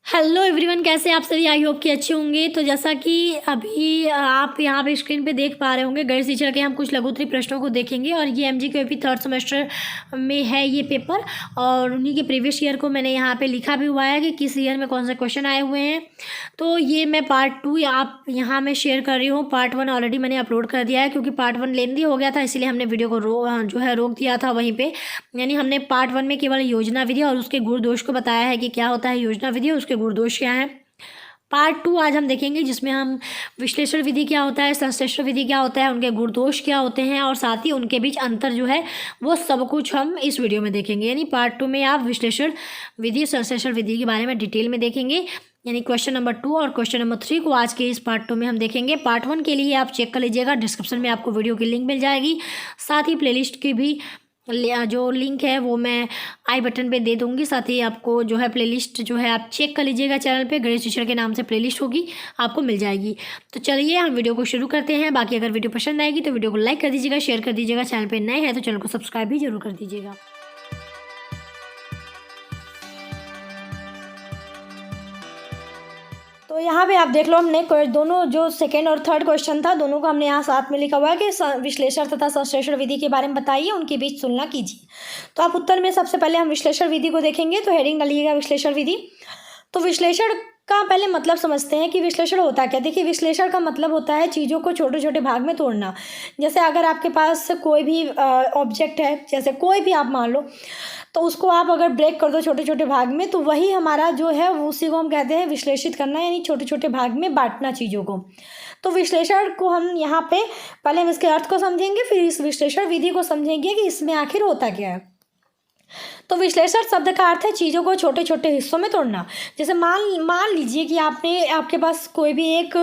Hello everyone, कैसे आप सभी? आई होप कि अच्छे होंगे। तो जैसा कि अभी आप यहाँ पे स्क्रीन पे देख पा रहे होंगे, गणित शिक्षा के हम कुछ लघुत्तरी प्रश्नों को देखेंगे और ये एमजीक्यूएपी थर्ड सेमेस्टर में है ये पेपर। और उन्हीं के प्रीवियस ईयर को मैंने यहाँ पे लिखा भी हुआ है कि किस ईयर में कौन से क्वेश्चन आए हुए हैं। तो ये मैं पार्ट 2 आप यहाँ मैं शेयर कर रही हूँ। पार्ट 1 ऑलरेडी मैंने अपलोड कर दिया है क्योंकि पार्ट 1 लेंदी हो गया था, इसीलिए हमने वीडियो को रोक दिया था वहीं पे। यानी हमने पार्ट 1 में केवल योजना विधि और उसके गुण दोष को बताया है कि क्या होता है योजना विधि और उसके गुण दोष क्या है। पार्ट 2 आज हम देखेंगे जिसमें हम विश्लेषण विधि क्या होता है, संश्लेषण विधि क्या होता है, उनके गुण दोष क्या होते हैं और साथ ही उनके बीच अंतर जो है वो सब कुछ हम इस वीडियो में देखेंगे। यानी पार्ट 2 में आप विश्लेषण विधि संश्लेषण विधि के बारे में डिटेल में देखेंगे। यानी क्वेश्चन नंबर 2 और क्वेश्चन नंबर 3 को आज के इस पार्ट 2 में हम देखेंगे। पार्ट 1 के लिए आप चेक कर लीजिएगा, डिस्क्रिप्शन में आपको वीडियो की लिंक मिल जाएगी। साथ ही प्लेलिस्ट की भी जो लिंक है वो मैं आई बटन पे दे दूंगी। साथ ही आपको जो है प्लेलिस्ट जो है आप चेक कर लीजिएगा, चैनल पे गणेश टीचर के नाम से प्लेलिस्ट होगी, आपको मिल जाएगी। तो चलिए हम वीडियो को शुरू करते हैं। बाकी अगर वीडियो पसंद आएगी तो वीडियो को लाइक कर दीजिएगा, शेयर कर दीजिएगा। चैनल पे नए हैं तो चैनल को सब्सक्राइब भी जरूर कर दीजिएगा। तो यहाँ पे आप देख लो, हमने दोनों जो सेकेंड और थर्ड क्वेश्चन था दोनों को हमने यहाँ साथ में लिखा हुआ है कि विश्लेषण तथा संश्लेषण विधि के बारे में बताइए, उनके बीच तुलना कीजिए। तो आप उत्तर में सबसे पहले हम विश्लेषण विधि को देखेंगे। तो हेडिंग डालिएगा विश्लेषण विधि। तो विश्लेषण का पहले मतलब समझते हैं कि विश्लेषण होता क्या। देखिए, विश्लेषण का मतलब होता है चीज़ों को छोटे छोटे भाग में तोड़ना। जैसे अगर आपके पास कोई भी ऑब्जेक्ट है, जैसे कोई भी आप मान लो, तो उसको आप अगर ब्रेक कर दो छोटे छोटे भाग में, तो वही हमारा जो है उसी को हम कहते हैं विश्लेषित करना, यानी छोटे छोटे भाग में बांटना चीज़ों को। तो विश्लेषण को हम यहाँ पे पहले हम इसके अर्थ को समझेंगे, फिर इस विश्लेषण विधि को समझेंगे कि इसमें आखिर होता क्या है। तो विश्लेषण शब्द का अर्थ है चीज़ों को छोटे छोटे हिस्सों में तोड़ना। जैसे मान लीजिए कि आपके पास कोई भी एक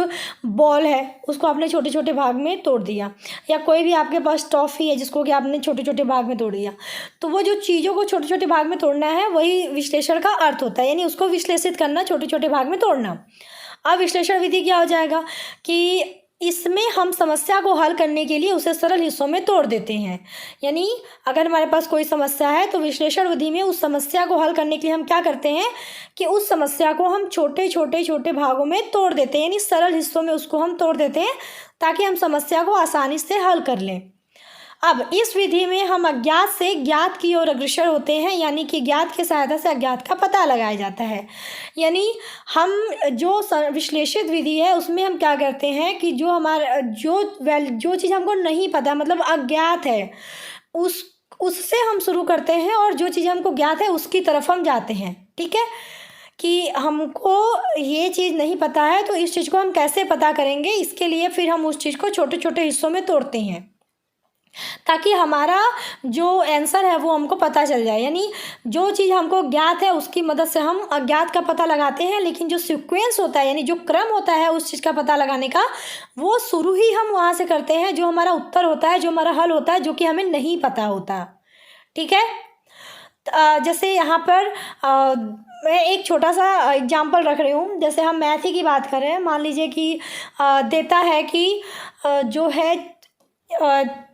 बॉल है, उसको आपने छोटे छोटे भाग में तोड़ दिया, या कोई भी आपके पास टॉफ़ी है जिसको कि आपने छोटे छोटे भाग में तोड़ दिया। तो वो जो चीज़ों को छोटे छोटे भाग में तोड़ना है वही विश्लेषण का अर्थ होता है, यानी उसको विश्लेषित करना, छोटे छोटे भाग में तोड़ना। अब विश्लेषण विधि क्या हो जाएगा कि इसमें हम समस्या को हल करने के लिए उसे सरल हिस्सों में तोड़ देते हैं। यानी अगर हमारे पास कोई समस्या है तो विश्लेषण विधि में उस समस्या को हल करने के लिए हम क्या करते हैं कि उस समस्या को हम छोटे छोटे छोटे भागों में तोड़ देते हैं, यानी सरल हिस्सों में उसको हम तोड़ देते हैं ताकि हम समस्या को आसानी से हल कर लें। अब इस विधि में हम अज्ञात से ज्ञात की ओर अग्रसर होते हैं, यानी कि ज्ञात की सहायता से अज्ञात का पता लगाया जाता है। यानी हम जो विश्लेषित विधि है उसमें हम क्या करते हैं कि जो हमारा जो चीज़ हमको नहीं पता, मतलब अज्ञात है, उससे हम शुरू करते हैं और जो चीज़ हमको ज्ञात है उसकी तरफ हम जाते हैं। ठीक है, कि हमको ये चीज़ नहीं पता है तो इस चीज़ को हम कैसे पता करेंगे, इसके लिए फिर हम उस चीज़ को छोटे छोटे हिस्सों में तोड़ते हैं ताकि हमारा जो आंसर है वो हमको पता चल जाए। यानी जो चीज़ हमको ज्ञात है उसकी मदद से हम अज्ञात का पता लगाते हैं, लेकिन जो सीक्वेंस होता है, यानी जो क्रम होता है उस चीज़ का पता लगाने का, वो शुरू ही हम वहाँ से करते हैं जो हमारा उत्तर होता है, जो हमारा हल होता है, जो कि हमें नहीं पता होता। ठीक है, जैसे यहाँ पर मैं एक छोटा सा एग्जाम्पल रख रही हूँ। जैसे हम मैथ ही की बात करें, मान लीजिए कि देता है कि जो है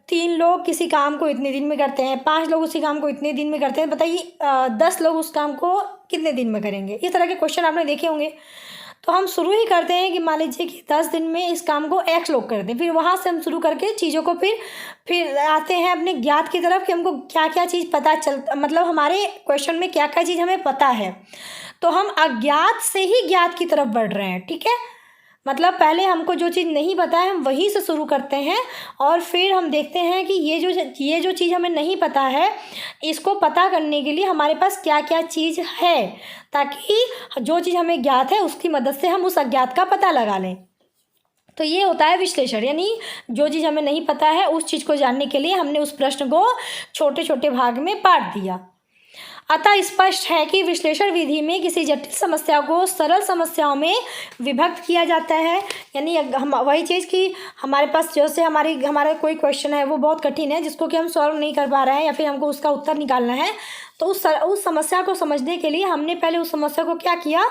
3 लोग किसी काम को इतने दिन में करते हैं, 5 लोग उसी काम को इतने दिन में करते हैं, बताइए 10 लोग उस काम को कितने दिन में करेंगे। इस तरह के क्वेश्चन आपने देखे होंगे। तो हम शुरू ही करते हैं कि मान लीजिए कि 10 दिन में इस काम को x लोग करते हैं, फिर वहाँ से हम शुरू करके चीज़ों को फिर आते हैं अपने ज्ञात की तरफ कि हमको क्या क्या चीज़ पता चल, मतलब हमारे क्वेश्चन में क्या क्या चीज़ हमें पता है। तो हम अज्ञात से ही ज्ञात की तरफ बढ़ रहे हैं। ठीक है, मतलब पहले हमको जो चीज़ नहीं पता है हम वहीं से शुरू करते हैं और फिर हम देखते हैं कि ये जो चीज़ हमें नहीं पता है इसको पता करने के लिए हमारे पास क्या क्या चीज़ है, ताकि जो चीज़ हमें ज्ञात है उसकी मदद से हम उस अज्ञात का पता लगा लें। तो ये होता है विश्लेषण, यानी जो चीज़ हमें नहीं पता है उस चीज़ को जानने के लिए हमने उस प्रश्न को छोटे छोटे भाग में बांट दिया। अतः स्पष्ट है कि विश्लेषण विधि में किसी जटिल समस्या को सरल समस्याओं में विभक्त किया जाता है। यानी हम वही चीज़ कि हमारे पास जैसे हमारा कोई क्वेश्चन है वो बहुत कठिन है जिसको कि हम सॉल्व नहीं कर पा रहे हैं या फिर हमको उसका उत्तर निकालना है, तो उस समस्या को समझने के लिए हमने पहले उस समस्या को क्या किया,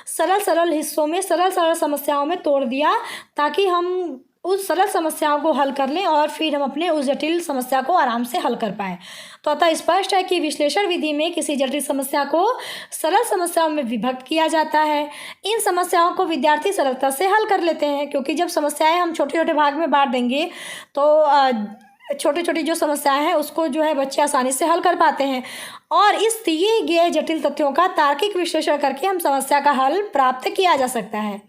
सरल हिस्सों में सरल समस्याओं में तोड़ दिया ताकि हम उस सरल समस्याओं को हल कर लें और फिर हम अपने उस जटिल समस्या को आराम से हल कर पाएँ। तो अतः स्पष्ट है कि विश्लेषण विधि में किसी जटिल समस्या को सरल समस्याओं में विभक्त किया जाता है। इन समस्याओं को विद्यार्थी सरलता से हल कर लेते हैं, क्योंकि जब समस्याएं हम छोटे छोटे भाग में बांट देंगे तो छोटी छोटी जो समस्याएं हैं उसको जो है बच्चे आसानी से हल कर पाते हैं, और इस दिए गए जटिल तथ्यों का तार्किक विश्लेषण करके हम समस्या का हल प्राप्त किया जा सकता है।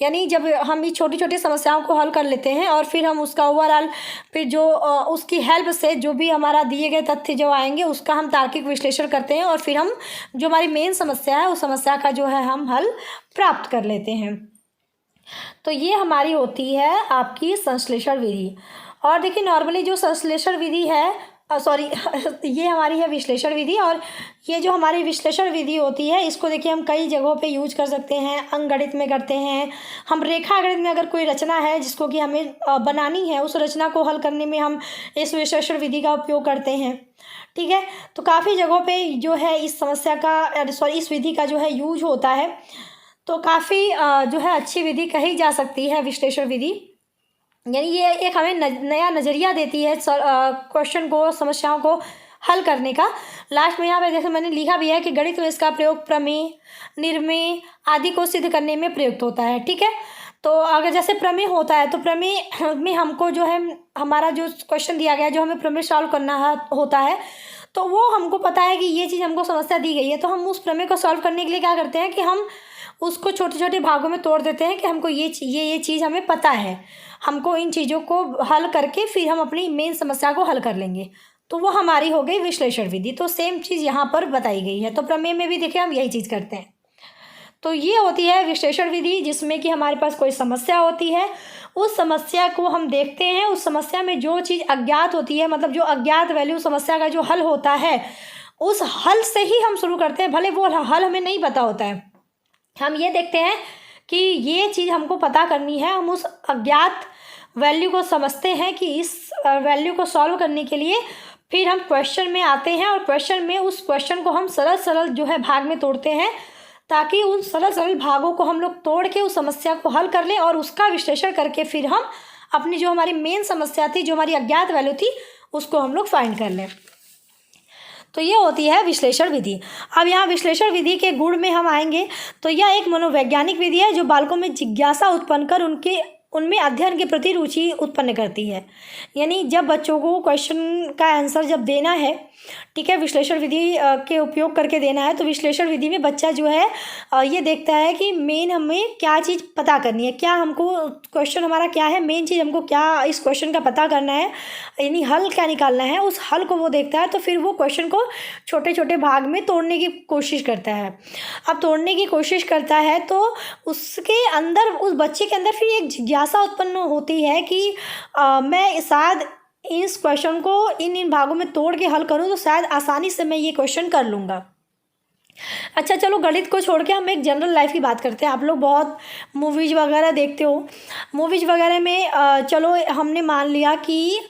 यानी जब हम ये छोटी छोटी समस्याओं को हल कर लेते हैं और फिर हम उसका ओवरऑल फिर जो उसकी हेल्प से जो भी हमारा दिए गए तथ्य जो आएंगे उसका हम तार्किक विश्लेषण करते हैं, और फिर हम जो हमारी मेन समस्या है उस समस्या का जो है हम हल प्राप्त कर लेते हैं। तो ये हमारी होती है आपकी संश्लेषण विधि। और देखिए नॉर्मली जो संश्लेषण विधि है ये हमारी है विश्लेषण विधि, और ये जो हमारी विश्लेषण विधि होती है इसको देखिए हम कई जगहों पे यूज कर सकते हैं। अंकगणित में करते हैं हम, रेखा गणित में अगर कोई रचना है जिसको कि हमें बनानी है, उस रचना को हल करने में हम इस विश्लेषण विधि का उपयोग करते हैं। ठीक है, तो काफ़ी जगहों पे जो है इस समस्या का इस विधि का जो है यूज होता है। तो काफ़ी जो है अच्छी विधि कही जा सकती है विश्लेषण विधि। यानी ये एक हमें नया नज़रिया देती है क्वेश्चन को, समस्याओं को हल करने का। लास्ट में यहाँ पे जैसे मैंने लिखा भी है कि गणित में इसका प्रयोग प्रमेय, निर्मेय आदि को सिद्ध करने में प्रयुक्त होता है। ठीक है, तो अगर जैसे प्रमेय होता है तो प्रमेय में हमको जो है हमारा जो क्वेश्चन दिया गया है, जो हमें प्रमेय सॉल्व करना होता है, तो वो हमको पता है कि ये चीज़ हमको समस्या दी गई है, तो हम उस प्रमेय को सॉल्व करने के लिए क्या करते हैं कि हम उसको छोटे छोटे भागों में तोड़ देते हैं कि हमको ये चीज़ हमें पता है, हमको इन चीज़ों को हल करके फिर हम अपनी मेन समस्या को हल कर लेंगे। तो वो हमारी हो गई विश्लेषण विधि। तो सेम चीज़ यहाँ पर बताई गई है। तो प्रमेय में भी देखिए हम यही चीज़ करते हैं। तो ये होती है विश्लेषण विधि, जिसमें कि हमारे पास कोई समस्या होती है, उस समस्या को हम देखते हैं, उस समस्या में जो चीज़ अज्ञात होती है, मतलब जो अज्ञात वैल्यू समस्या का जो हल होता है, उस हल से ही हम शुरू करते हैं। भले वो हल हमें नहीं पता होता है, हम ये देखते हैं कि ये चीज़ हमको पता करनी है, हम उस अज्ञात वैल्यू को समझते हैं कि इस वैल्यू को सॉल्व करने के लिए फिर हम क्वेश्चन में आते हैं, और क्वेश्चन में उस क्वेश्चन को हम सरल जो है भाग में तोड़ते हैं, ताकि उन सरल भागों को हम लोग तोड़ के उस समस्या को हल कर लें, और उसका विश्लेषण करके फिर हम अपनी जो हमारी मेन समस्या थी, जो हमारी अज्ञात वैल्यू थी, उसको हम लोग फाइंड कर लें। तो ये होती है विश्लेषण विधि। अब यहाँ विश्लेषण विधि के गुण में हम आएंगे। तो यह एक मनोवैज्ञानिक विधि है जो बालकों में जिज्ञासा उत्पन्न कर उनमें अध्ययन के प्रति रुचि उत्पन्न करती है। यानी जब बच्चों को क्वेश्चन का आंसर जब देना है, ठीक है, विश्लेषण विधि के उपयोग करके देना है, तो विश्लेषण विधि में बच्चा जो है ये देखता है कि मेन हमें क्या चीज़ पता करनी है, क्या हमको क्वेश्चन हमारा क्या है, मेन चीज़ हमको क्या इस क्वेश्चन का पता करना है, यानी हल क्या निकालना है, उस हल को वो देखता है। तो फिर वो क्वेश्चन को छोटे छोटे भाग में तोड़ने की कोशिश करता है। अब तोड़ने की कोशिश करता है तो उसके अंदर, उस बच्चे के अंदर फिर एक जिज्ञासा उत्पन्न होती है कि मैं शायद इस क्वेश्चन को इन भागों में तोड़ के हल करूं तो शायद आसानी से मैं ये क्वेश्चन कर लूँगा। अच्छा चलो, गणित को छोड़ के हम एक जनरल लाइफ की बात करते हैं। आप लोग बहुत मूवीज़ वगैरह देखते हो, मूवीज़ वगैरह में चलो हमने मान लिया कि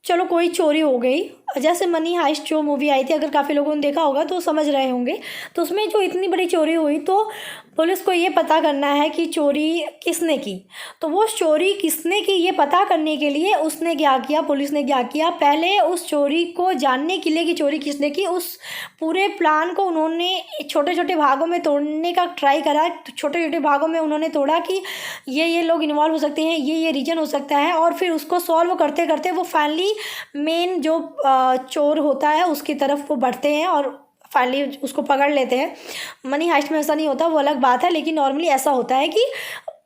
चलो कोई चोरी हो गई, जैसे मनी हाइस्ट जो मूवी आई थी, अगर काफ़ी लोगों ने देखा होगा तो समझ रहे होंगे। तो उसमें जो इतनी बड़ी चोरी हुई, तो पुलिस को ये पता करना है कि चोरी किसने की। तो वो चोरी किसने की ये पता करने के लिए उसने क्या किया, पुलिस ने क्या किया, पहले उस चोरी को जानने के लिए कि चोरी किसने की, उस पूरे प्लान को उन्होंने छोटे छोटे भागों में तोड़ने का ट्राई करा। छोटे छोटे भागों में उन्होंने तोड़ा कि ये लोग इन्वॉल्व हो सकते हैं, ये रीजन हो सकता है, और फिर उसको सॉल्व करते करते वो फाइनली मेन जो चोर होता है उसकी तरफ वो बढ़ते हैं और फाइनली उसको पकड़ लेते हैं। मनी हाइस्ट में ऐसा नहीं होता, वो अलग बात है, लेकिन नॉर्मली ऐसा होता है कि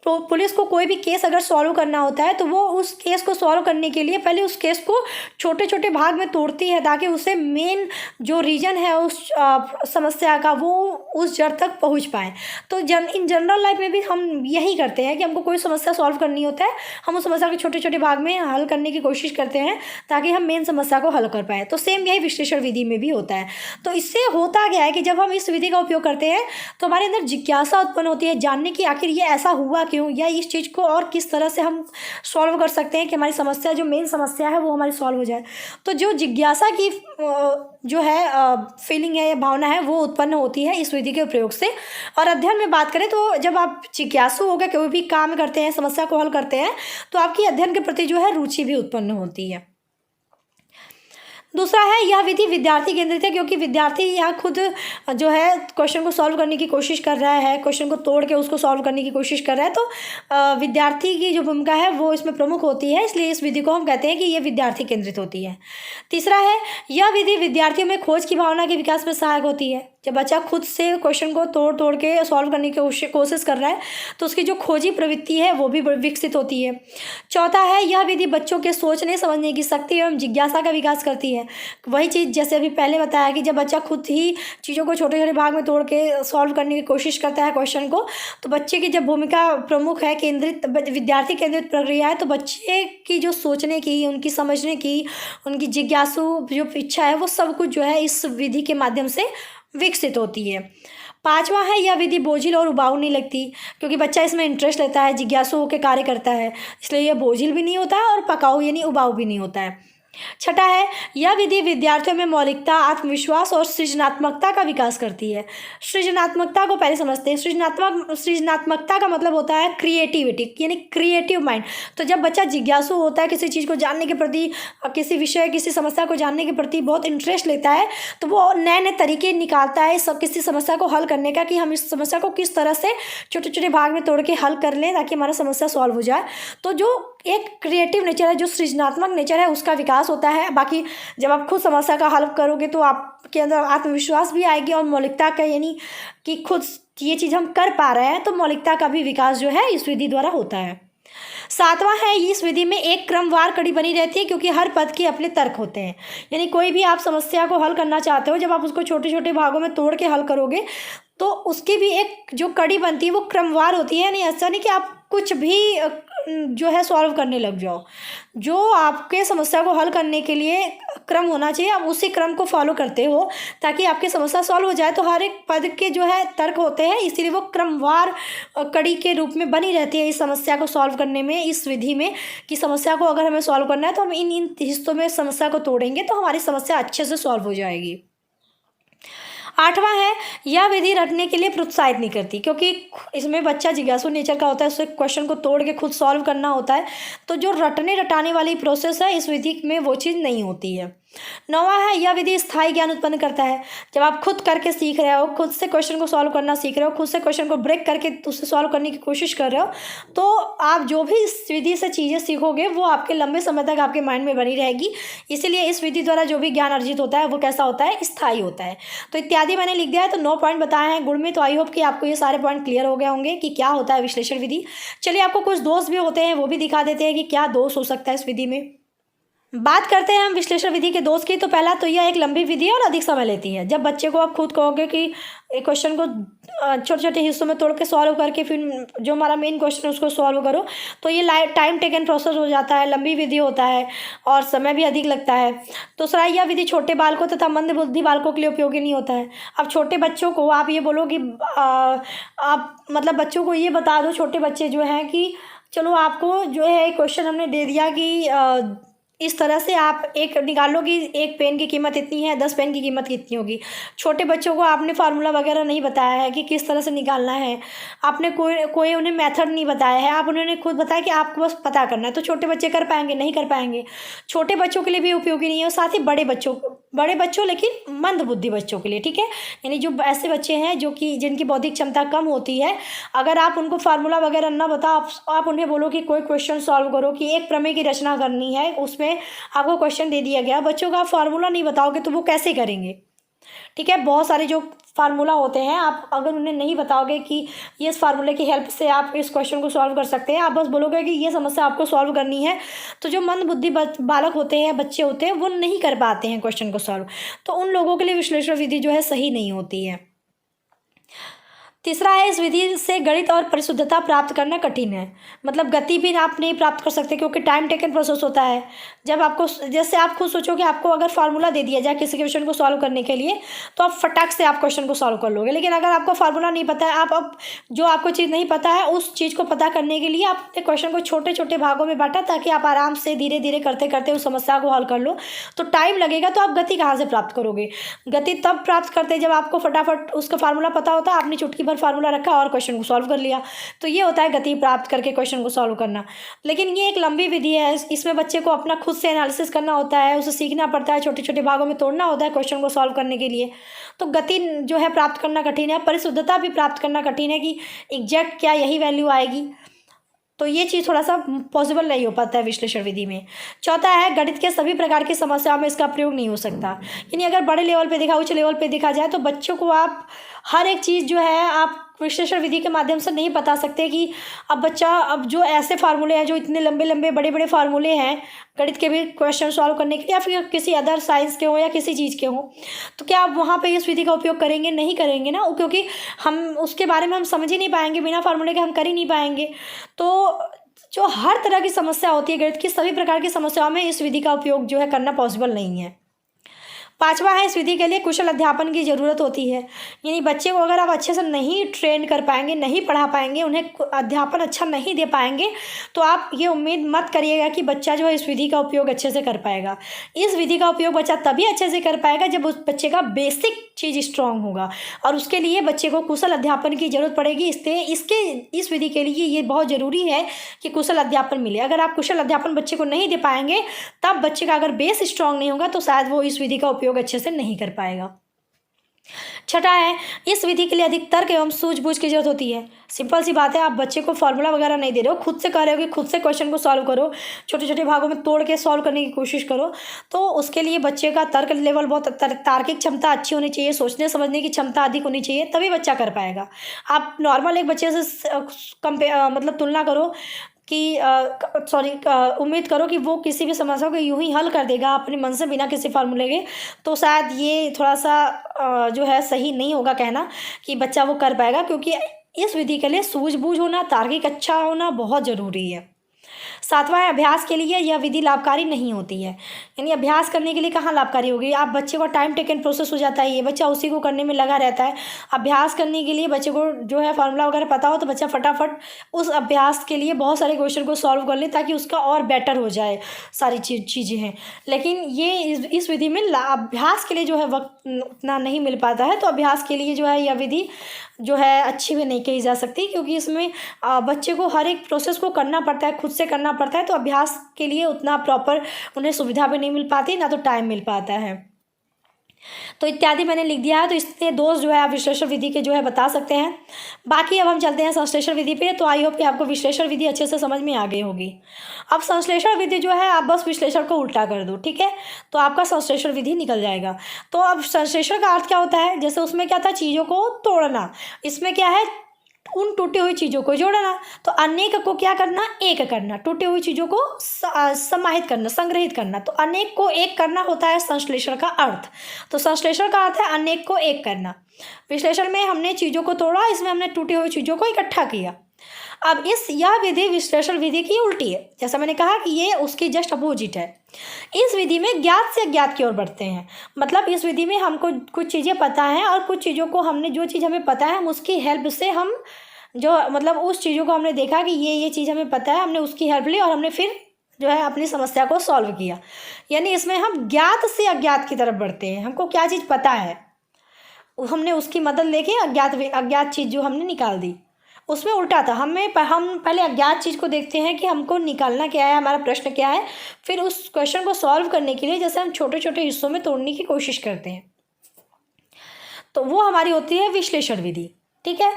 तो पुलिस को कोई भी केस अगर सॉल्व करना होता है तो वो उस केस को सॉल्व करने के लिए पहले उस केस को छोटे छोटे भाग में तोड़ती है, ताकि उसे मेन जो रीजन है उस समस्या का वो उस जड़ तक पहुंच पाए। तो इन जनरल लाइफ में भी हम यही करते हैं कि हमको कोई समस्या सॉल्व करनी होता है, हम उस समस्या को छोटे छोटे भाग में हल करने की कोशिश करते हैं ताकि हम मेन समस्या को हल कर पाएँ। तो सेम यही विश्लेषण विधि में भी होता है। तो इससे होता क्या है कि जब हम इस विधि का उपयोग करते हैं तो हमारे अंदर जिज्ञासा उत्पन्न होती है जानने की आखिर ये ऐसा हुआ क्यों, या इस चीज़ को और किस तरह से हम सॉल्व कर सकते हैं कि हमारी समस्या, जो मेन समस्या है वो हमारी सॉल्व हो जाए। तो जो जिज्ञासा की जो है फीलिंग है या भावना है वो उत्पन्न होती है इस विधि के प्रयोग से। और अध्ययन में बात करें तो जब आप जिज्ञासु होकर कोई भी काम करते हैं, समस्या को हल करते हैं, तो आपकी अध्ययन के प्रति जो है रुचि भी उत्पन्न होती है। दूसरा है, यह विधि विद्यार्थी केंद्रित है, क्योंकि विद्यार्थी यहाँ खुद जो है क्वेश्चन को सॉल्व करने की कोशिश कर रहा है, क्वेश्चन को तोड़ के उसको सॉल्व करने की कोशिश कर रहा है। तो विद्यार्थी की जो भूमिका है वो इसमें प्रमुख होती है, इसलिए इस विधि को हम कहते हैं कि ये विद्यार्थी केंद्रित होती है। तीसरा है, यह विधि विद्यार्थियों में खोज की भावना के विकास में सहायक होती है। जब बच्चा खुद से क्वेश्चन को तोड़ तोड़ के सॉल्व करने की कोशिश कर रहा है तो उसकी जो खोजी प्रवृत्ति है वो भी विकसित होती है। चौथा है, यह विधि बच्चों के सोचने समझने की शक्ति एवं जिज्ञासा का विकास करती है। वही चीज़ जैसे अभी पहले बताया कि जब बच्चा खुद ही चीज़ों को छोटे छोटे भाग में तोड़ के सॉल्व करने की कोशिश करता है क्वेश्चन को, तो बच्चे की जब भूमिका प्रमुख है, केंद्रित विद्यार्थी केंद्रित प्रक्रिया है, तो बच्चे की जो सोचने की, उनकी समझने की, उनकी जिज्ञासु जो इच्छा है वो सब कुछ जो है इस विधि के माध्यम से विकसित होती है। पांचवा है, यह विधि बोझिल और उबाऊ नहीं लगती, क्योंकि बच्चा इसमें इंटरेस्ट लेता है, जिज्ञासु होकर कार्य करता है, इसलिए यह बोझिल भी नहीं होता है और पकाऊ यानी उबाऊ भी नहीं होता है। छठा है, यह विधि विद्यार्थियों में मौलिकता, आत्मविश्वास और सृजनात्मकता का विकास करती है। सृजनात्मकता को पहले समझते हैं। सृजनात्मकता का मतलब होता है क्रिएटिविटी, यानी क्रिएटिव माइंड। तो जब बच्चा जिज्ञासु होता है, किसी चीज़ को जानने के प्रति, किसी विषय, किसी समस्या को जानने के प्रति बहुत इंटरेस्ट लेता है, तो वो नए नए तरीके निकालता है किसी समस्या को हल करने का, कि हम इस समस्या को किस तरह से छोटे छोटे भाग में तोड़ के हल कर लें ताकि हमारा समस्या सॉल्व हो जाए। तो जो एक क्रिएटिव नेचर है, जो सृजनात्मक नेचर है, उसका विकास होता है। बाकी जब आप खुद समस्या का हल करोगे तो आपके अंदर आत्मविश्वास भी आएगी और मौलिकता का, यानी कि खुद ये चीज़ हम कर पा रहे हैं, तो मौलिकता का भी विकास जो है इस विधि द्वारा होता है। सातवां है, इस विधि में एक क्रमवार कड़ी बनी रहती है, क्योंकि हर पद के अपने तर्क होते हैं। यानी कोई भी आप समस्या को हल करना चाहते हो, जब आप उसको छोटे छोटे भागों में तोड़ के हल करोगे तो उसकी भी एक जो कड़ी बनती है वो क्रमवार होती है। यानी ऐसा नहीं कि आप कुछ भी जो है सॉल्व करने लग जाओ। जो आपके समस्या को हल करने के लिए क्रम होना चाहिए, आप उसी क्रम को फॉलो करते हो ताकि आपकी समस्या सॉल्व हो जाए। तो हर एक पद के जो है तर्क होते हैं, इसीलिए वो क्रमवार कड़ी के रूप में बनी रहती है इस समस्या को सॉल्व करने में, इस विधि में। कि समस्या को अगर हमें सॉल्व करना है तो हम इन हिस्सों में समस्या को तोड़ेंगे तो हमारी समस्या अच्छे से सॉल्व हो जाएगी। आठवां है, यह विधि रटने के लिए प्रोत्साहित नहीं करती, क्योंकि इसमें बच्चा जिज्ञासु नेचर का होता है, उसे क्वेश्चन को तोड़ के खुद सॉल्व करना होता है। तो जो रटने रटाने वाली प्रोसेस है इस विधि में वो चीज़ नहीं होती है। नौवां है, यह विधि स्थायी ज्ञान उत्पन्न करता है। जब आप खुद करके सीख रहे हो, खुद से क्वेश्चन को सॉल्व करना सीख रहे हो, खुद से क्वेश्चन को ब्रेक करके उससे सॉल्व करने की कोशिश कर रहे हो, तो आप जो भी इस विधि से चीज़ें सीखोगे वो आपके लंबे समय तक आपके माइंड में बनी रहेगी। इसीलिए इस विधि द्वारा जो भी ज्ञान अर्जित होता है वो कैसा होता है, स्थायी होता है। तो इत्यादि मैंने लिख दिया है। तो 9 पॉइंट बताए हैं गुण में। तो आई होप कि आपको ये सारे पॉइंट क्लियर हो गए होंगे कि क्या होता है विश्लेषण विधि। चलिए, आपको कुछ दोष भी होते हैं वो भी दिखा देते हैं कि क्या दोष हो सकता है इस विधि में। बात करते हैं हम विश्लेषण विधि के दोष की। तो पहला तो यह एक लंबी विधि है और अधिक समय लेती है। जब बच्चे को आप खुद कहोगे कि एक क्वेश्चन को छोटे छोटे हिस्सों में तोड़ के सॉल्व करके फिर जो हमारा मेन क्वेश्चन है उसको सॉल्व करो, तो ये टाइम टेकन प्रोसेस हो जाता है, लंबी विधि होता है और समय भी अधिक लगता है। दूसरा, यह विधि छोटे बालकों तथा मंदबुद्धि बालकों के लिए उपयोगी नहीं होता है। अब छोटे बच्चों को आप ये बोलो कि आप मतलब बच्चों को ये बता दो, छोटे बच्चे जो हैं, कि चलो आपको जो है क्वेश्चन हमने दे दिया कि इस तरह से आप एक निकालो कि एक पेन की कीमत इतनी है, 10 पेन की कीमत कितनी होगी। छोटे बच्चों को आपने फार्मूला वगैरह नहीं बताया है कि किस तरह से निकालना है, आपने कोई उन्हें मेथड नहीं बताया है, आप उन्होंने खुद बताया कि आपको बस पता करना है। तो छोटे बच्चे कर पाएंगे? नहीं कर पाएंगे। छोटे बच्चों के लिए भी उपयोगी नहीं है और साथ ही बड़े बच्चों लेकिन मंद बुद्धि बच्चों के लिए, ठीक है। यानी जो ऐसे बच्चे हैं जो कि जिनकी बौद्धिक क्षमता कम होती है, अगर आप उनको फार्मूला वगैरह ना बताओ, आप उन्हें बोलो कि कोई क्वेश्चन सॉल्व करो, कि एक प्रमेय की रचना करनी है, उसमें आपको क्वेश्चन दे दिया गया, बच्चों का आप फार्मूला नहीं बताओगे तो वो कैसे करेंगे, ठीक है। बहुत सारे जो फार्मूला होते हैं, आप अगर उन्हें नहीं बताओगे कि ये इस फार्मूले की हेल्प से आप इस क्वेश्चन को सॉल्व कर सकते हैं, आप बस बोलोगे कि ये समस्या आपको सॉल्व करनी है, तो जो मंद बुद्धि बालक होते हैं, बच्चे होते हैं, वो नहीं कर पाते हैं क्वेश्चन को सॉल्व। तो उन लोगों के लिए विश्लेषण विधि जो है सही नहीं होती है। तीसरा है, इस विधि से गणित और परिशुद्धता प्राप्त करना कठिन है। मतलब गति भी आप नहीं प्राप्त कर सकते क्योंकि टाइम टेकन प्रोसेस होता है। जब आपको, जैसे आप खुद सोचो कि आपको अगर फार्मूला दे दिया जाए किसी क्वेश्चन को सॉल्व करने के लिए, तो आप फटाक से आप क्वेश्चन को सॉल्व कर लोगे। लेकिन अगर आपको फार्मूला नहीं पता है, आप अब जो आपको चीज़ नहीं पता है उस चीज़ को पता करने के लिए आपने क्वेश्चन को छोटे छोटे भागों में बांटा ताकि आप आराम से धीरे धीरे करते करते उस समस्या को हल कर लो। तो टाइम लगेगा, तो आप गति कहाँ से प्राप्त करोगे? गति तब प्राप्त करते हैं जब आपको फटाफट उसका फार्मूला पता होता है, आपने चुटकी भर फार्मूला रखा और क्वेश्चन को सॉल्व कर लिया। तो ये होता है गति प्राप्त करके क्वेश्चन को सॉल्व करना। लेकिन ये एक लंबी विधि है, इसमें बच्चे को अपना खुद से एनालिसिस करना होता है, उसे सीखना पड़ता है, छोटे छोटे भागों में तोड़ना होता है क्वेश्चन को सॉल्व करने के लिए। तो गति जो है प्राप्त करना कठिन है, परिशुद्धता भी प्राप्त करना कठिन है कि एग्जैक्ट क्या यही वैल्यू आएगी। तो ये चीज़ थोड़ा सा पॉसिबल नहीं हो पाता है विश्लेषण विधि में। चौथा है, गणित के सभी प्रकार की समस्याओं में इसका प्रयोग नहीं हो सकता। यानी अगर बड़े लेवल पे देखा, उच्च लेवल पे देखा जाए तो बच्चों को आप हर एक चीज़ जो है आप विश्लेषण विधि के माध्यम से नहीं बता सकते कि अब बच्चा, अब जो ऐसे फार्मूले हैं, जो इतने लंबे लंबे बड़े बड़े फार्मूले हैं गणित के भी क्वेश्चन सॉल्व करने के लिए, या फिर किसी अदर साइंस के हो या किसी चीज़ के हो, तो क्या आप वहाँ पे इस विधि का उपयोग करेंगे? नहीं करेंगे ना, क्योंकि हम उसके बारे में हम समझ ही नहीं पाएंगे, बिना फार्मूले के हम कर ही नहीं पाएंगे। तो जो हर तरह की समस्या होती है, गणित की सभी प्रकार की समस्याओं में इस विधि का उपयोग जो है करना पॉसिबल नहीं है। पांचवा है, इस विधि के लिए कुशल अध्यापन की ज़रूरत होती है। यानी बच्चे को अगर आप अच्छे से नहीं ट्रेन कर पाएंगे, नहीं पढ़ा पाएंगे, उन्हें अध्यापन अच्छा नहीं दे पाएंगे, तो आप ये उम्मीद मत करिएगा कि बच्चा जो है इस विधि का उपयोग अच्छे से कर पाएगा। इस विधि का उपयोग बच्चा तभी अच्छे से कर पाएगा जब उस बच्चे का बेसिक चीज़ स्ट्रांग होगा, और उसके लिए बच्चे को कुशल अध्यापन की ज़रूरत पड़ेगी। इसलिए इस विधि के लिए ये बहुत ज़रूरी है कि कुशल अध्यापन मिले। अगर आप कुशल अध्यापन बच्चे को नहीं दे पाएंगे, तब बच्चे का अगर बेस स्ट्रांग नहीं होगा तो शायद वो इस विधि का उपयोग अच्छे से नहीं कर पाएगा। छठा है, इस विधि के लिए अधिक तर्क एवं सूझबूझ की जरूरत होती है। सिंपल सी बात है, आप बच्चे को फार्मूला वगैरह नहीं दे रहे हो, खुद से कह रहे हो कि खुद से क्वेश्चन को सॉल्व करो, छोटे छोटे भागों में तोड़ के सॉल्व करने की कोशिश करो। तो उसके लिए बच्चे का तर्क लेवल, बहुत तार्किक क्षमता अच्छी होनी चाहिए, सोचने समझने की क्षमता अधिक होनी चाहिए, तभी बच्चा कर पाएगा। आप नॉर्मल एक बच्चे से मतलब तुलना करो कि उम्मीद करो कि वो किसी भी समस्या को यूं ही हल कर देगा अपने मन से बिना किसी फार्मूले के, तो शायद ये थोड़ा सा जो है सही नहीं होगा कहना कि बच्चा वो कर पाएगा। क्योंकि इस विधि के लिए सूझबूझ होना, तार्किक अच्छा होना बहुत ज़रूरी है। सातवां है, अभ्यास के लिए यह विधि लाभकारी नहीं होती है। यानी अभ्यास करने के लिए कहाँ लाभकारी होगी? आप बच्चे को टाइम टेकन प्रोसेस हो जाता है, ये बच्चा उसी को करने में लगा रहता है। अभ्यास करने के लिए बच्चे को जो है फार्मूला वगैरह पता हो तो बच्चा फटाफट उस अभ्यास के लिए बहुत सारे क्वेश्चन को सॉल्व कर ले ताकि उसका और बेटर हो जाए सारी चीज़ें हैं। लेकिन ये इस विधि में अभ्यास के लिए जो है वक्त उतना नहीं मिल पाता है। तो अभ्यास के लिए जो है यह विधि जो है अच्छी भी नहीं कही जा सकती, क्योंकि इसमें बच्चे को हर एक प्रोसेस को करना पड़ता है, खुद से करना पड़ता है। तो अभ्यास के लिए उतना प्रॉपर उन्हें सुविधा भी नहीं मिल पाती, ना तो टाइम मिल पाता है। तो इत्यादि मैंने लिख दिया है। तो इससे दोस्त जो है आप विश्लेषण विधि के जो है बता सकते हैं। बाकी अब हम चलते हैं संश्लेषण विधि पे। तो आई होप कि आपको विश्लेषण विधि अच्छे से समझ में आ गई होगी। अब संश्लेषण विधि जो है, आप बस विश्लेषण को उल्टा कर दो, ठीक है, तो आपका संश्लेषण विधि निकल जाएगा। तो अब संश्लेषण का अर्थ क्या होता है? जैसे उसमें क्या था, चीज़ों को तोड़ना, इसमें क्या है, उन टूटी हुई चीज़ों को जोड़ना। तो अनेक को क्या करना, एक करना, टूटी हुई चीज़ों को समाहित करना, संग्रहित करना। तो अनेक को एक करना होता है संश्लेषण का अर्थ। तो संश्लेषण का अर्थ है अनेक को एक करना। विश्लेषण में हमने चीज़ों को तोड़ा, इसमें हमने टूटी हुई चीज़ों को इकट्ठा किया। अब यह विधि विश्लेषण विधि की उल्टी है। जैसा मैंने कहा कि ये उसकी जस्ट अपोजिट है। इस विधि में ज्ञात से अज्ञात की ओर बढ़ते हैं। मतलब इस विधि में हमको कुछ चीज़ें पता हैं और कुछ चीज़ों को हमने, जो चीज़ हमें पता है, हम उसकी हेल्प से हम जो मतलब उस चीज़ों को हमने देखा कि ये चीज़ हमें पता है, हमने उसकी हेल्प ली और हमने फिर जो है अपनी समस्या को सॉल्व किया। यानी इसमें हम ज्ञात से अज्ञात की तरफ बढ़ते हैं। हमको क्या चीज़ पता है, हमने उसकी मदद लेके अज्ञात चीज़ जो हमने निकाल दी। उसमें उल्टा था, हम पहले अज्ञात चीज़ को देखते हैं कि हमको निकालना क्या है, हमारा प्रश्न क्या है, फिर उस क्वेश्चन को सॉल्व करने के लिए जैसे हम छोटे छोटे हिस्सों में तोड़ने की कोशिश करते हैं। तो वो हमारी होती है विश्लेषण विधि, ठीक है।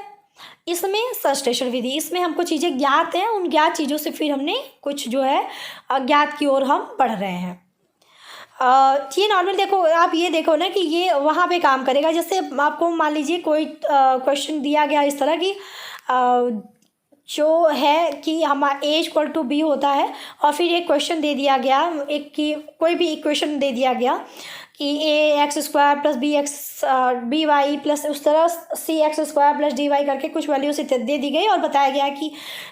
इसमें संश्लेषण विधि, इसमें हमको चीज़ें ज्ञात हैं, उन ज्ञात चीज़ों से फिर हमने कुछ जो है अज्ञात की ओर हम बढ़ रहे हैं। ये नॉर्मल देखो, आप ये देखो ना कि ये वहाँ पे काम करेगा। जैसे आपको मान लीजिए कोई क्वेश्चन दिया गया इस तरह की, जो है कि हमारा A=B होता है, और फिर एक क्वेश्चन दे दिया गया, एक की कोई भी इक्वेशन दे दिया गया कि ax² + bx प्लस उस तरह cx² + dy करके कुछ वैल्यू से दे दी गई और बताया गया कि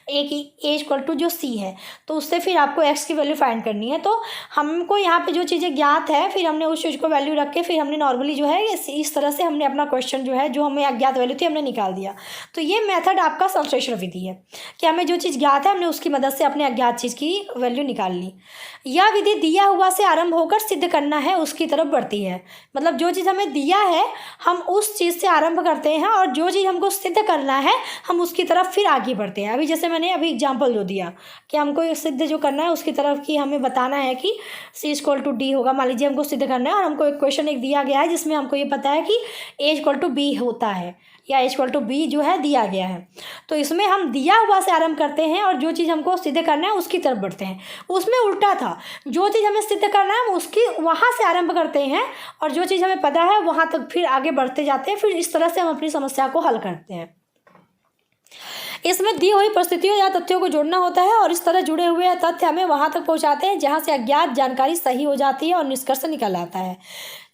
a इक्वल टू जो c है, तो उससे फिर आपको x की वैल्यू फाइंड करनी है। तो हमको यहाँ पे जो चीज़ें ज्ञात है फिर हमने उस चीज़ को वैल्यू रख के फिर हमने नॉर्मली जो है इस तरह से हमने अपना क्वेश्चन जो है जो हमें अज्ञात वैल्यू थी हमने निकाल दिया। तो ये मेथड आपका संश्लेषण विधि है कि हमें जो चीज़ ज्ञात है हमने उसकी मदद से अपने अज्ञात चीज़ की वैल्यू निकाल ली। यह विधि दिया हुआ से आरंभ होकर सिद्ध करना है उसकी तरफ बढ़ती है। मतलब जो चीज़ हमें दिया है हम उस चीज़ से आरंभ करते हैं और जो चीज़ हमको सिद्ध करना है हम उसकी तरफ फिर आगे बढ़ते हैं। अभी जैसे मैंने अभी एग्जांपल जो दिया कि हमको सिद्ध जो करना है उसकी तरफ की हमें बताना है कि c=d होगा। मान लीजिए हमको सिद्ध करना है और हमको एक क्वेश्चन दिया गया है जिसमें हमको ये पता है कि a=b होता है या a=b जो है दिया गया है। तो इसमें हम दिया हुआ से आरंभ करते हैं और जो चीज़ हमको सिद्ध करना है उसकी तरफ बढ़ते हैं। उसमें उल्टा था, जो चीज़ हमें सिद्ध करना है हम उसकी वहाँ से आरंभ करते हैं और जो चीज़ हमें पता है वहाँ तक फिर आगे बढ़ते जाते हैं। फिर इस तरह से हम अपनी समस्या को हल करते हैं। इसमें दी हुई परिस्थितियों या तथ्यों को जोड़ना होता है और इस तरह जुड़े हुए तथ्य हमें वहाँ तक पहुँचाते हैं जहाँ से अज्ञात जानकारी सही हो जाती है और निष्कर्ष निकल आता है।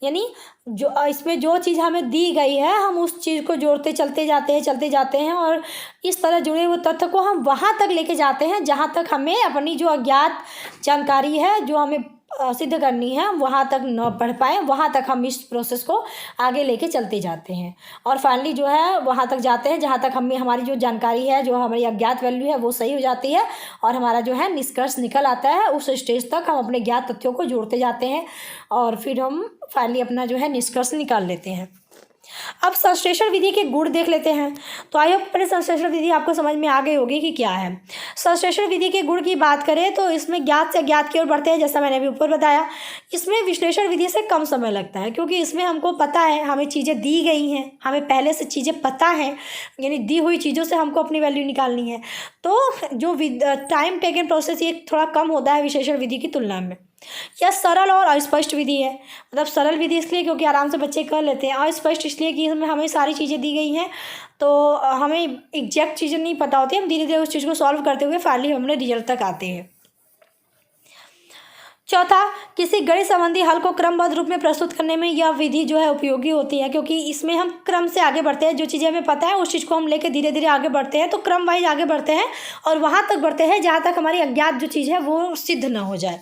यानी जो इसमें जो चीज़ हमें दी गई है हम उस चीज़ को जोड़ते चलते जाते हैं और इस तरह जुड़े हुए तथ्य को हम वहाँ तक लेके जाते हैं जहाँ तक हमें अपनी जो अज्ञात जानकारी है जो हमें सिद्ध करनी है वहाँ तक न पढ़ पाए, वहाँ तक हम इस प्रोसेस को आगे लेके चलते जाते हैं और फाइनली जो है वहाँ तक जाते हैं जहाँ तक हमें हमारी जो जानकारी है जो हमारी अज्ञात वैल्यू है वो सही हो जाती है और हमारा जो है निष्कर्ष निकल आता है। उस स्टेज तक हम अपने ज्ञात तथ्यों को जोड़ते जाते हैं और फिर हम फाइनली अपना जो है निष्कर्ष निकाल लेते हैं। अब संश्लेषण विधि के गुण देख लेते हैं। तो आई होप पहले संश्लेषण विधि आपको समझ में आ गई होगी कि क्या है। संश्लेषण विधि के गुण की बात करें तो इसमें ज्ञात से अज्ञात की ओर बढ़ते हैं, जैसा मैंने अभी ऊपर बताया। इसमें विश्लेषण विधि से कम समय लगता है क्योंकि इसमें हमको पता है, हमें चीज़ें दी गई हैं, हमें पहले से चीज़ें पता हैं, यानी दी हुई चीज़ों से हमको अपनी वैल्यू निकालनी है। तो जो टाइम टेकन प्रोसेस ये थोड़ा कम होता है विश्लेषण विधि की तुलना में। यह सरल और अस्पष्ट विधि है। मतलब सरल विधि इसलिए क्योंकि आराम से बच्चे कर लेते हैं, अस्पष्ट इसलिए कि इसमें हमें सारी चीज़ें दी गई हैं तो हमें एग्जैक्ट चीज़ें नहीं पता होती, हम धीरे धीरे उस चीज़ को सॉल्व करते हुए फाइनली हमने रिजल्ट तक आते हैं। चौथा, किसी गणित संबंधी हल को क्रमबद्ध रूप में प्रस्तुत करने में यह विधि जो है उपयोगी होती है क्योंकि इसमें हम क्रम से आगे बढ़ते हैं। जो चीज़ें हमें पता है उस चीज़ को हम लेके धीरे धीरे आगे बढ़ते हैं, तो क्रम वाइज आगे बढ़ते हैं और वहाँ तक बढ़ते हैं जहाँ तक हमारी अज्ञात जो चीज़ है वो सिद्ध न हो जाए।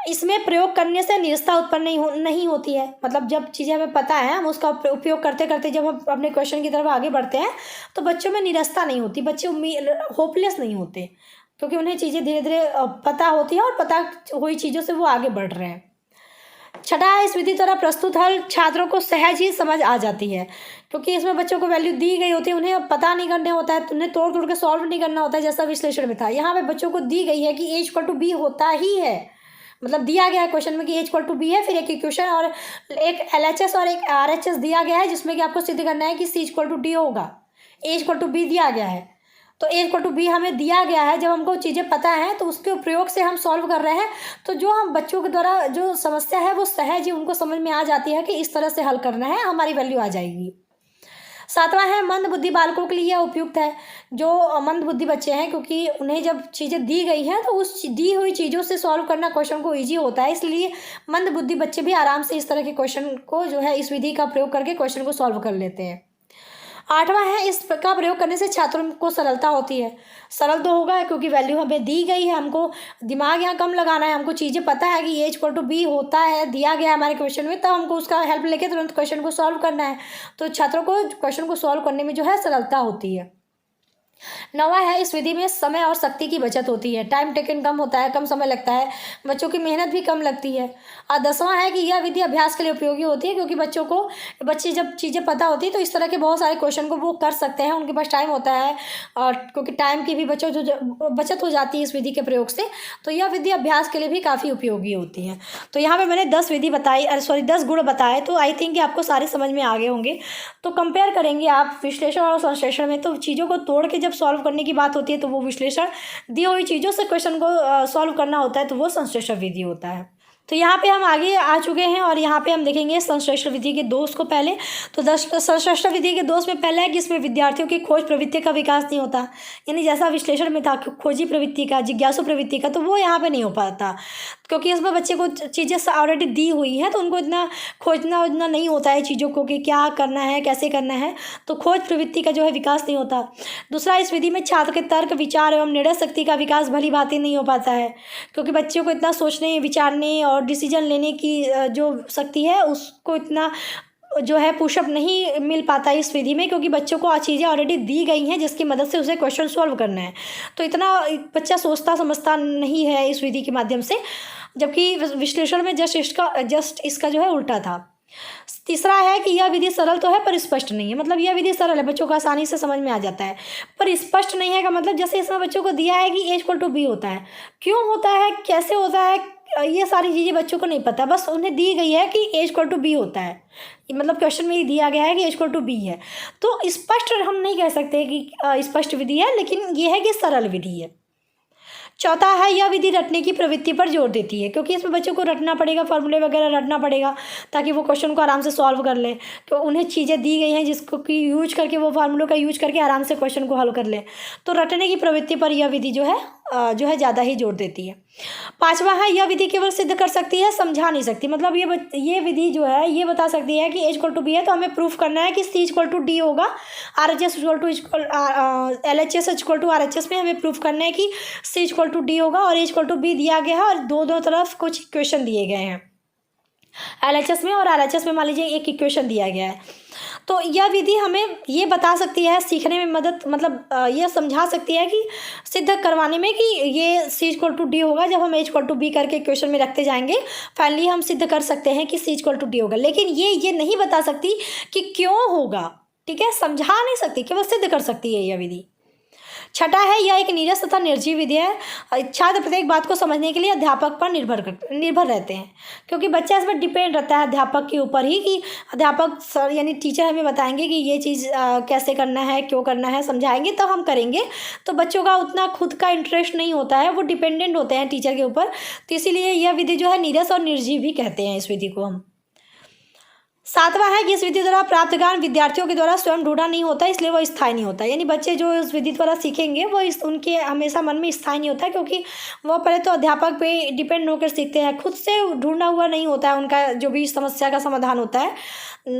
इसमें प्रयोग करने से निरस्ता उत्पन्न नहीं होती है। मतलब जब चीज़ें हमें पता है हम उसका उपयोग करते करते जब हम अपने क्वेश्चन की तरफ आगे बढ़ते हैं तो बच्चों में निरस्ता नहीं होती, बच्चे होपलेस नहीं होते क्योंकि उन्हें चीज़ें धीरे धीरे पता होती है और पता हुई चीज़ों से वो आगे बढ़ रहे हैं। छठा है, इस विधि द्वारा प्रस्तुत हल छात्रों को सहज ही समझ आ जाती है क्योंकि इसमें बच्चों को वैल्यू दी गई होती है, उन्हें पता नहीं करना होता है, उन्हें तोड़ तोड़ के सॉल्व नहीं करना होता है जैसा विश्लेषण में था। यहाँ पे बच्चों को दी गई है कि a=b होता ही है, मतलब दिया गया है क्वेश्चन में कि a=b है, फिर एक इक्वेशन और एक LHS और एक RHS दिया गया है जिसमें कि आपको सिद्ध करना है कि c=d होगा। a=b दिया गया है तो a=b हमें दिया गया है। जब हमको चीज़ें पता हैं तो उसके प्रयोग से हम सॉल्व कर रहे हैं, तो जो हम बच्चों के द्वारा जो समस्या है वो सहज ही उनको समझ में आ जाती है कि इस तरह से हल करना है, हमारी वैल्यू आ जाएगी। सातवां है, मंद बुद्धि बालकों के लिए यह उपयुक्त है। जो मंद बुद्धि बच्चे हैं क्योंकि उन्हें जब चीज़ें दी गई हैं तो उस दी हुई चीज़ों से सॉल्व करना क्वेश्चन को ईजी होता है, इसलिए मंद बुद्धि बच्चे भी आराम से इस तरह के क्वेश्चन को जो है इस विधि का प्रयोग करके क्वेश्चन को सॉल्व कर लेते हैं। आठवां है, इसका प्रयोग करने से छात्रों को सरलता होती है। सरल तो होगा क्योंकि वैल्यू हमें दी गई है, हमको दिमाग यहाँ कम लगाना है, हमको चीज़ें पता है कि a=b होता है, दिया गया है हमारे क्वेश्चन में, तब हमको उसका हेल्प लेके तुरंत क्वेश्चन को सॉल्व करना है। तो छात्रों को क्वेश्चन को सॉल्व करने में जो है सरलता होती है। नवा है, इस विधि में समय और शक्ति की बचत होती है, टाइम टेकन कम होता है, कम समय लगता है, बच्चों की मेहनत भी कम लगती है। और 10वां है कि यह विधि अभ्यास के लिए उपयोगी होती है क्योंकि बच्चे जब चीज़ें पता होती है तो इस तरह के बहुत सारे क्वेश्चन को वो कर सकते हैं, उनके पास टाइम होता है और क्योंकि टाइम की भी बचत हो जाती है इस विधि के प्रयोग से, तो यह विधि अभ्यास के लिए भी काफ़ी उपयोगी होती है। तो यहाँ पर मैंने 10 विधि बताई, 10 गुण बताए, तो आई थिंक कि आपको सारे समझ में आ गए होंगे। तो कंपेयर करेंगे आप विश्लेषण और संश्लेषण में, तो चीज़ों को तोड़ के जब सॉल्व करने की बात होती है तो वो विश्लेषण, दी हुई चीज़ों से क्वेश्चन को सॉल्व करना होता है तो वो संश्लेषण विधि होता है। तो यहाँ पे हम आगे आ चुके हैं और यहाँ पे हम देखेंगे संश्लेषण विधि के दोष को। पहले तो संश्लेषण विधि के दोष में पहला है कि इसमें विद्यार्थियों की खोज प्रवृत्ति का विकास नहीं होता, यानी जैसा विश्लेषण में था खोजी प्रवृत्ति का, जिज्ञासु प्रवृत्ति का, तो वो यहाँ पे नहीं हो पाता। क्योंकि इसमें बच्चे को चीज़ें ऑलरेडी दी हुई हैं, तो उनको इतना खोजना वोजना नहीं होता है चीज़ों को कि क्या करना है, कैसे करना है, तो खोज प्रवृत्ति का जो है विकास नहीं होता। दूसरा, इस विधि में छात्र के तर्क, विचार एवं निर्णय शक्ति का विकास भली भांति नहीं हो पाता है, क्योंकि बच्चों को इतना सोचने, विचारने और डिसीजन लेने की जो शक्ति है उसको इतना जो है पुशअप नहीं मिल पाता है इस विधि में, क्योंकि बच्चों को चीज़ें ऑलरेडी दी गई हैं जिसकी मदद से उसे क्वेश्चन सॉल्व करना है, तो इतना बच्चा सोचता समझता नहीं है इस विधि के माध्यम से। जबकि विश्लेषण में जस्ट इसका जो है उल्टा था। तीसरा है कि यह विधि सरल तो है पर स्पष्ट नहीं है, मतलब यह विधि सरल है, बच्चों को आसानी से समझ में आ जाता है, पर स्पष्ट नहीं है का मतलब जैसे इसमें बच्चों को दिया है कि A=B होता है, क्यों होता है, कैसे होता है, ये सारी चीज़ें बच्चों को नहीं पता, बस उन्हें दी गई है कि A=B होता है, मतलब क्वेश्चन में ही दिया गया है कि A=B है। तो स्पष्ट हम नहीं कह सकते कि स्पष्ट विधि है, लेकिन ये है कि सरल विधि है। चौथा है, यह विधि रटने की प्रवृत्ति पर जोर देती है, क्योंकि इसमें बच्चों को रटना पड़ेगा, फॉर्मूले वगैरह रटना पड़ेगा ताकि वो क्वेश्चन को आराम से सॉल्व कर ले। तो उन्हें चीज़ें दी गई हैं जिसको कि यूज करके वो फार्मूलों का यूज करके आराम से क्वेश्चन को हल कर ले, तो रटने की प्रवृत्ति पर यह विधि जो है ज़्यादा ही जोर देती है। पांचवा है, यह विधि केवल सिद्ध कर सकती है, समझा नहीं सकती, मतलब ये विधि जो है ये बता सकती है कि A=B है, तो हमें प्रूफ करना है कि C=D होगा, LHS=RHS में हमें प्रूफ करना है कि C=D होगा और A=B दिया गया है और दोनों तरफ कुछ इक्वेशन दिए गए हैं, LHS में और RHS में मान लीजिए एक इक्वेशन दिया गया है। तो यह विधि हमें ये बता सकती है, सीखने में मदद, मतलब यह समझा सकती है कि सिद्ध करवाने में कि ये C=D होगा। जब हम A=B करके क्वेश्चन में रखते जाएंगे, फाइनली हम सिद्ध कर सकते हैं कि C=D होगा, लेकिन ये नहीं बता सकती कि क्यों होगा, ठीक है, समझा नहीं सकती, केवल सिद्ध कर सकती है यह विधि। छठा है, यह एक नीरस तथा निर्जीव विधि है। छात्र प्रत्येक बात को समझने के लिए अध्यापक पर निर्भर रहते हैं, क्योंकि बच्चा इस पर डिपेंड रहता है अध्यापक के ऊपर ही, कि अध्यापक सर यानी टीचर हमें बताएंगे कि ये चीज़ कैसे करना है, क्यों करना है, समझाएंगे तब हम करेंगे। तो बच्चों का उतना खुद का इंटरेस्ट नहीं होता है, वो डिपेंडेंट होते हैं टीचर के ऊपर, तो इसीलिए यह विधि जो है नीरस और निर्जीव भी कहते हैं इस विधि को हम। सातवां है कि इस विधि द्वारा प्राप्त ज्ञान विद्यार्थियों के द्वारा स्वयं ढूंढा नहीं होता, इसलिए वो स्थायी नहीं होता, यानी बच्चे जो इस विधि द्वारा सीखेंगे वो उनके हमेशा मन में स्थायी नहीं होता, क्योंकि वो पहले तो अध्यापक पे डिपेंड होकर सीखते हैं, खुद से ढूंढा हुआ नहीं होता है उनका जो भी समस्या का समाधान होता है,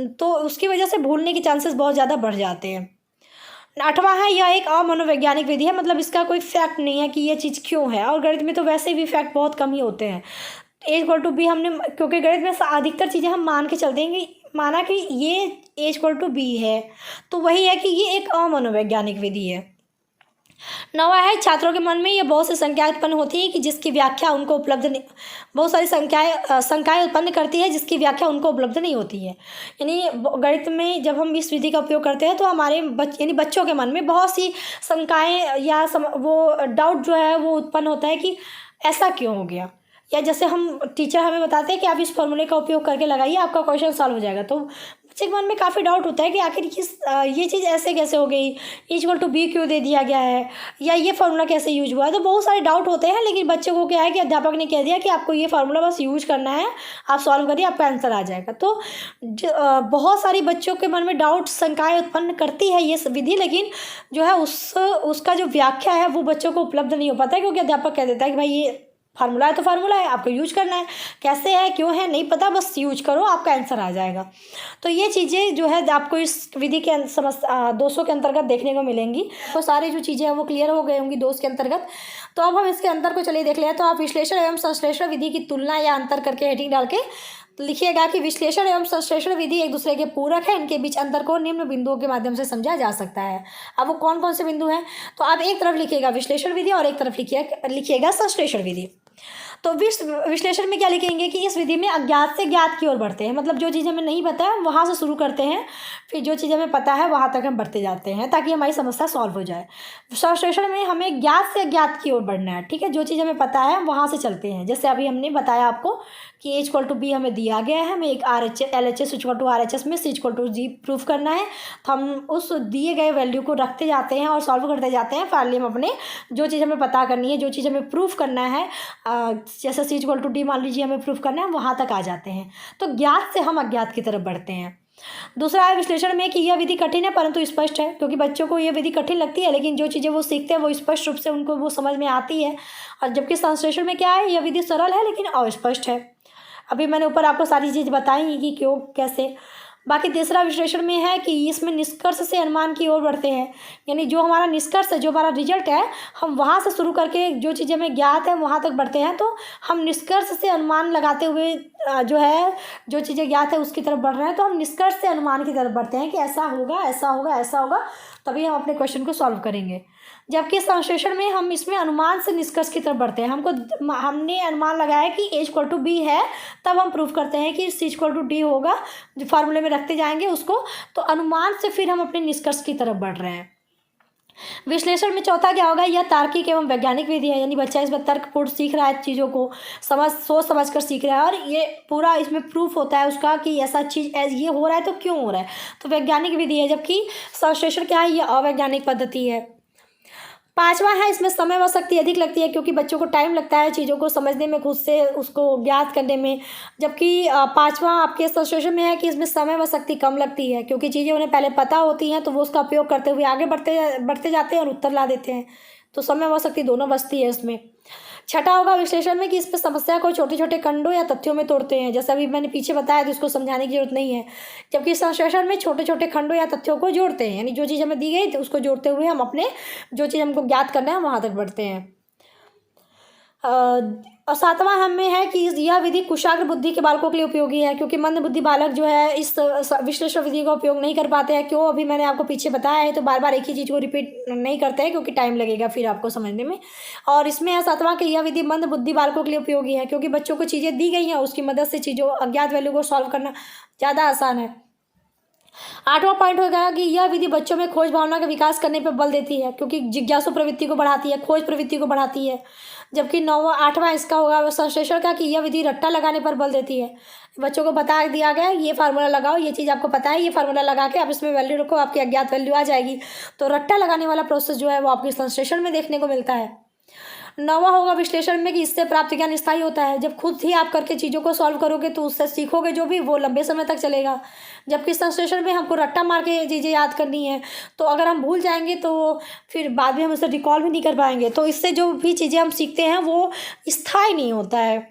तो उसकी वजह से भूलने के चांसेस बहुत ज़्यादा बढ़ जाते हैं। आठवां है, यह एक अमनोवैज्ञानिक विधि है, मतलब इसका कोई फैक्ट नहीं है कि ये चीज़ क्यों है, और गणित में तो वैसे भी फैक्ट बहुत कम ही होते हैं। A=B हमने, क्योंकि गणित में अधिकतर चीज़ें हम मान के चलते हैं कि माना कि ये A=B है, तो वही है कि ये एक अमनोवैज्ञानिक विधि है। नौवां है, छात्रों के मन में ये बहुत सी संख्याएं उत्पन्न होती है कि जिसकी व्याख्या उनको उपलब्ध नहीं, बहुत सारी शंकाएं उत्पन्न करती है जिसकी व्याख्या उनको उपलब्ध नहीं होती है। यानी गणित में जब हम इस विधि का उपयोग करते हैं तो हमारे यानी बच्चों के मन में बहुत सी शंकाएं या वो डाउट जो है वो उत्पन्न होता है कि ऐसा क्यों हो गया, या जैसे हम टीचर हमें बताते हैं कि आप इस फॉर्मूले का उपयोग करके लगाइए, आपका क्वेश्चन सॉल्व हो जाएगा, तो बच्चे के मन में काफ़ी डाउट होता है कि आखिर ये चीज़ ऐसे कैसे हो गई, A=B क्यों दे दिया गया है, या ये फार्मूला कैसे यूज हुआ है, तो बहुत सारे डाउट होते हैं। लेकिन बच्चों को क्या है कि अध्यापक ने कह दिया कि आपको ये फार्मूला बस यूज करना है, आप सॉल्व करिए, आपका आंसर आ जाएगा। तो बहुत सारी बच्चों के मन में डाउट, शंकाएँ उत्पन्न करती है ये विधि, लेकिन जो है उसका जो व्याख्या है वो बच्चों को उपलब्ध नहीं हो पाता है, क्योंकि अध्यापक कह देता है कि भाई ये फार्मूला है तो फार्मूला है, आपको यूज करना है, कैसे है क्यों है नहीं पता, बस यूज करो, आपका आंसर आ जाएगा। तो ये चीज़ें जो है आपको इस विधि के दोषों के अंतर्गत देखने को मिलेंगी। तो सारी जो चीज़ें हैं वो क्लियर हो गई होंगी दोष के अंतर्गत। तो अब हम इसके अंतर को चलिए देख लें। तो आप विश्लेषण एवं संश्लेषण विधि की तुलना या अंतर करके हेडिंग डाल के लिखिएगा कि विश्लेषण एवं संश्लेषण विधि एक दूसरे के पूरक है, इनके बीच अंतर को निम्न बिंदुओं के माध्यम से समझा जा सकता है। अब वो कौन कौन से बिंदु हैं, तो आप एक तरफ लिखिएगा विश्लेषण विधि और एक तरफ लिखिएगा संश्लेषण विधि। तो विश्लेषण में क्या लिखेंगे कि इस विधि में अज्ञात से ज्ञात की ओर बढ़ते हैं, मतलब जो चीज़ हमें नहीं पता है वहाँ से शुरू करते हैं, फिर जो चीज़ हमें पता है वहाँ तक हम बढ़ते जाते हैं ताकि हमारी समस्या सॉल्व हो जाए। संश्लेषण में हमें ज्ञात से अज्ञात की ओर बढ़ना है, ठीक है, जो चीज़ हमें पता है वहाँ से चलते हैं। जैसे अभी हमने बताया आपको कि A=B हमें दिया गया है, हमें एक LHS=RHS में C=D प्रूफ करना है, तो हम उस दिए गए वैल्यू को रखते जाते हैं और सॉल्व करते जाते हैं। फाइनली हम अपने जो चीज़ हमें पता करनी है, जो चीज़ हमें प्रूफ करना है, जैसे C=D मान लीजिए हमें प्रूफ करना है, वहाँ तक आ जाते हैं। तो ज्ञात से हम अज्ञात की तरफ बढ़ते हैं। दूसरा है विश्लेषण में कि यह विधि कठिन है परंतु स्पष्ट है, क्योंकि बच्चों को यह विधि कठिन लगती है लेकिन जो चीज़ें वो सीखते हैं वो स्पष्ट रूप से उनको वो समझ में आती है। और जबकि संश्लेषण में क्या है, यह विधि सरल है लेकिन अस्पष्ट है। अभी मैंने ऊपर आपको सारी चीज़ बताई कि क्यों कैसे। बाकी तीसरा विश्लेषण में है कि इसमें निष्कर्ष से अनुमान की ओर बढ़ते हैं, यानी जो हमारा निष्कर्ष है, जो हमारा रिजल्ट है, हम वहाँ से शुरू करके जो चीज़ें हमें ज्ञात है वहाँ तक बढ़ते हैं। तो हम निष्कर्ष से अनुमान लगाते हुए जो है जो चीज़ें ज्ञात है उसकी तरफ बढ़ रहे हैं, तो हम निष्कर्ष से अनुमान की तरफ बढ़ते हैं कि ऐसा होगा ऐसा होगा ऐसा होगा, तभी हम अपने क्वेश्चन को सॉल्व करेंगे। जबकि संश्लेषण में हम इसमें अनुमान से निष्कर्ष की तरफ बढ़ते हैं। हमने अनुमान लगाया कि A=B है, तब हम प्रूव करते हैं कि C=D होगा, जो फार्मूले में रखते जाएंगे उसको, तो अनुमान से फिर हम अपने निष्कर्ष की तरफ बढ़ रहे हैं। विश्लेषण में चौथा क्या होगा, यह तार्किक एवं वैज्ञानिक विधि है, यानी बच्चा इसमें तर्कपूर्ण सीख रहा है, चीज़ों को सोच समझ कर सीख रहा है, और ये पूरा इसमें प्रूफ होता है उसका कि ऐसा चीज़ ये हो रहा है तो क्यों हो रहा है, तो वैज्ञानिक विधि है। जबकि संश्लेषण क्या है, यह अवैज्ञानिक पद्धति है। पांचवा है, इसमें समय व शक्ति अधिक लगती है, क्योंकि बच्चों को टाइम लगता है चीज़ों को समझने में, खुद से उसको ज्ञात करने में। जबकि पांचवा आपके संश्लेषण में है कि इसमें समय व शक्ति कम लगती है, क्योंकि चीज़ें उन्हें पहले पता होती हैं तो वो उसका उपयोग करते हुए आगे बढ़ते जाते हैं और उत्तर ला देते हैं, तो समय व शक्ति दोनों बचती है इसमें। छठा होगा विश्लेषण में कि इसमें समस्या को छोटे छोटे खंडों या तथ्यों में तोड़ते हैं, जैसा अभी मैंने पीछे बताया तो इसको समझाने की जरूरत नहीं है। जबकि संश्लेषण में छोटे छोटे खंडों या तथ्यों को जोड़ते हैं, यानी जो चीज़ हमें दी गई तो उसको जोड़ते हुए हम अपने जो चीज़ हमको ज्ञात करना है वहाँ तक बढ़ते हैं। और सातवां हमें है कि यह विधि कुशाग्र बुद्धि के बालकों के लिए उपयोगी है, क्योंकि मंद बुद्धि बालक जो है इस विश्लेषण विधि का उपयोग नहीं कर पाते हैं। क्यों, अभी मैंने आपको पीछे बताया है, तो बार बार एक ही चीज़ को रिपीट नहीं करते हैं क्योंकि टाइम लगेगा फिर आपको समझने में। और इसमें है सातवां कि यह विधि मंद बुद्धि बालकों के लिए उपयोगी है, क्योंकि बच्चों को चीज़ें दी गई हैं उसकी मदद से चीज़ों अज्ञात वैल्यू को सॉल्व करना ज़्यादा आसान है। आठवां पॉइंट होगा कि यह विधि बच्चों में खोज भावना का विकास करने पर बल देती है, क्योंकि जिज्ञासु प्रवृत्ति को बढ़ाती है, खोज प्रवृत्ति को बढ़ाती है। जबकि आठवां इसका होगा संश्लेषण का कि यह विधि रट्टा लगाने पर बल देती है। बच्चों को बता दिया गया ये फार्मूला लगाओ, ये चीज़ आपको पता है, ये फार्मूला लगा के आप इसमें वैल्यू रखो, आपकी अज्ञात वैल्यू आ जाएगी। तो रट्टा लगाने वाला प्रोसेस जो है वो आपके संश्लेषण में देखने को मिलता है। नौवां होगा विश्लेषण में कि इससे प्राप्त ज्ञान स्थायी होता है। जब खुद ही आप करके चीज़ों को सॉल्व करोगे तो उससे सीखोगे जो भी वो लंबे समय तक चलेगा। जबकि संश्लेषण में हमको रट्टा मार के चीज़ें याद करनी है, तो अगर हम भूल जाएंगे तो फिर बाद में हम उसे रिकॉल भी नहीं कर पाएंगे, तो इससे जो भी चीज़ें हम सीखते हैं वो स्थायी नहीं होता है।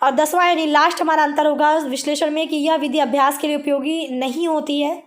और 10वां यानी लास्ट हमारा अंतर होगा विश्लेषण में कि यह विधि अभ्यास के लिए उपयोगी नहीं होती है,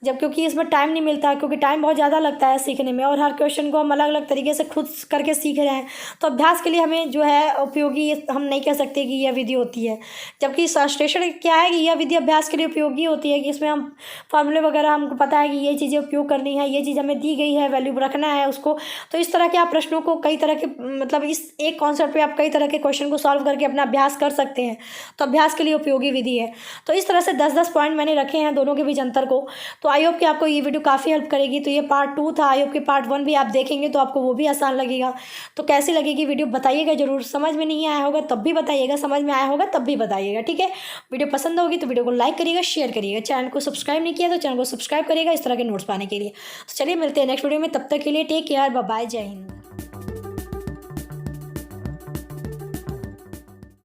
जब क्योंकि इसमें टाइम नहीं मिलता है, क्योंकि टाइम बहुत ज़्यादा लगता है सीखने में और हर क्वेश्चन को हम अलग अलग तरीके से खुद करके सीख रहे हैं, तो अभ्यास के लिए हमें जो है उपयोगी हम नहीं कह सकते कि यह विधि होती है। जबकि संश्लेषण क्या है कि यह विधि अभ्यास के लिए उपयोगी होती है, कि इसमें हम फार्मूले वगैरह हमको पता है कि ये चीज़ें उपयोग करनी है, ये चीज़ हमें दी गई है, वैल्यू रखना है उसको, तो इस तरह के आप प्रश्नों को कई तरह के मतलब इस एक कॉन्सेप्ट पे आप कई तरह के क्वेश्चन को सॉल्व करके अपना अभ्यास कर सकते हैं, तो अभ्यास के लिए उपयोगी विधि है। तो इस तरह से 10-10 पॉइंट मैंने रखे हैं दोनों के बीच अंतर को। तो आई होप कि आपको ये वीडियो काफ़ी हेल्प करेगी। तो ये पार्ट 2 था, आई होप कि पार्ट 1 भी आप देखेंगे तो आपको वो भी आसान लगेगा। तो कैसी लगेगी वीडियो बताइएगा जरूर, समझ में नहीं आया होगा तब भी बताइएगा, समझ में आया होगा तब भी बताइएगा, ठीक है। वीडियो पसंद होगी तो वीडियो को लाइक करिएगा, शेयर करिएगा, चैनल को सब्सक्राइब नहीं किया तो चैनल को सब्सक्राइब करिएगा इस तरह के नोट्स पाने के लिए। तो चलिए मिलते हैं नेक्स्ट वीडियो में, तब तक के लिए टेक केयर, बाय बाय, जय हिंद।